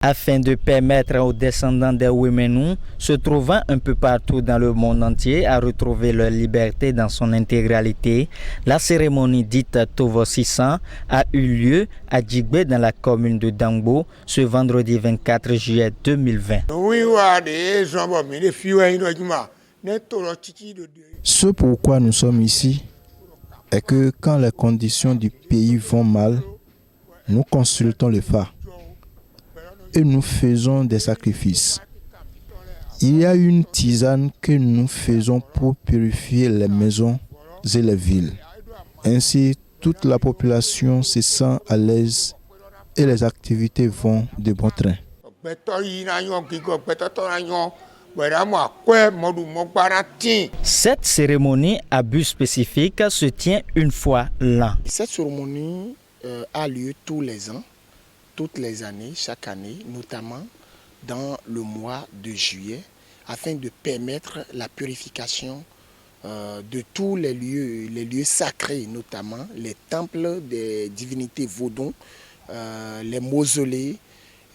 afin de permettre aux descendants des Wemenu, se trouvant un peu partout dans le monde entier, à retrouver leur liberté dans son intégralité. La cérémonie dite Tovo-Sissan a eu lieu à Djigbe dans la commune de Dangbo ce vendredi 24 juillet 2020. Ce pourquoi nous sommes ici est que quand les conditions du pays vont mal, nous consultons le Fa et nous faisons des sacrifices. Il y a une tisane que nous faisons pour purifier les maisons et les villes. Ainsi, toute la population se sent à l'aise et les activités vont de bon train. Cette cérémonie à but spécifique se tient une fois l'an. Cette cérémonie a lieu tous les ans, toutes les années, chaque année, notamment dans le mois de juillet, afin de permettre la purification de tous les lieux sacrés, notamment les temples des divinités vaudons, les mausolées,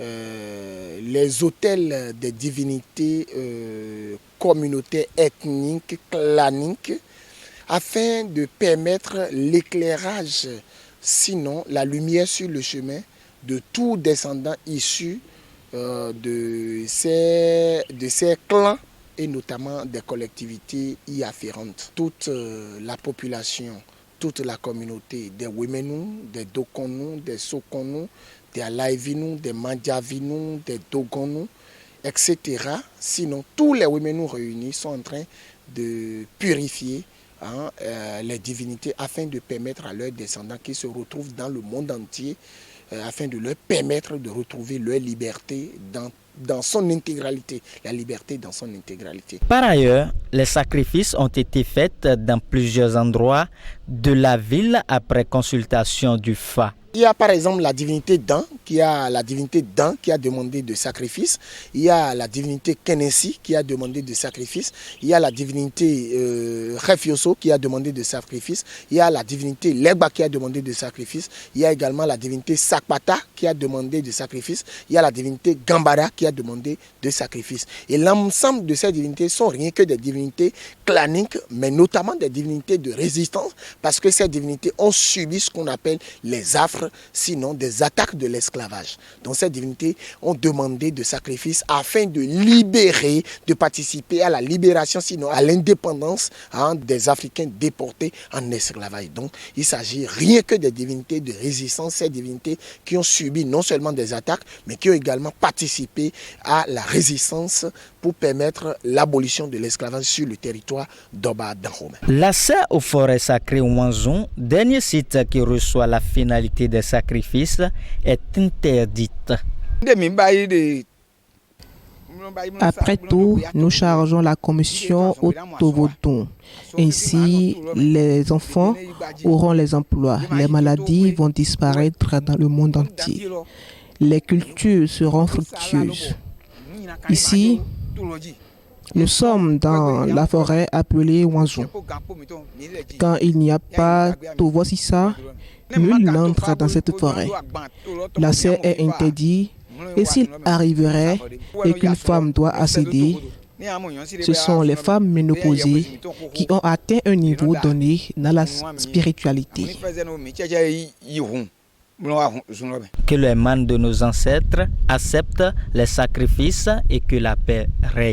les autels des divinités communautaires, ethniques, claniques, afin de permettre l'éclairage, sinon la lumière sur le chemin de tout descendant issu de ces clans et notamment des collectivités y afférentes. Toute la population, toute la communauté des Wemenu, des Dokonu, des Sokonu, des Alaivinu, des Mandjavinu, des Dogonu, etc. Sinon, tous les Wemenu réunis sont en train de purifier les divinités afin de permettre à leurs descendants qui se retrouvent dans le monde entier, afin de leur permettre de retrouver leur liberté dans son intégralité, la liberté dans son intégralité. Par ailleurs, les sacrifices ont été faits dans plusieurs endroits de la ville après consultation du Fa. Il y a par exemple la divinité Dan qui a demandé de sacrifice. Il y a la divinité Kenesi qui a demandé de sacrifice. Il y a la divinité Refioso qui a demandé de sacrifice. Il y a la divinité Legba qui a demandé de sacrifice. Il y a également la divinité Sakpata qui a demandé de sacrifice. Il y a la divinité Gambara qui a demandé de sacrifice. Et l'ensemble de ces divinités sont rien que des divinités claniques, mais notamment des divinités de résistance, parce que ces divinités ont subi ce qu'on appelle les affres, sinon des attaques de l'esclavage. Donc ces divinités ont demandé de sacrifices afin de libérer, de participer à la libération, sinon à l'indépendance des Africains déportés en esclavage. Donc il s'agit rien que des divinités de résistance, ces divinités qui ont subi non seulement des attaques, mais qui ont également participé à la résistance pour permettre l'abolition de l'esclavage sur le territoire d'Oba Dahomey. L'accès aux forêts sacrées Wanzon, dernier site qui reçoit la finalité des sacrifices, est interdite. Après tout, nous chargeons la commission au Tovodon. Ainsi, les enfants auront les emplois. Les maladies vont disparaître dans le monde entier. Les cultures seront fructueuses. Ici, nous sommes dans la forêt appelée Wanzon. Quand il n'y a pas Tovo-Sissan, nul n'entre dans cette forêt. L'accès est interdit et s'il arriverait et qu'une femme doit accéder, ce sont les femmes ménopausées qui ont atteint un niveau donné dans la spiritualité. Que les mânes de nos ancêtres acceptent les sacrifices et que la paix règne.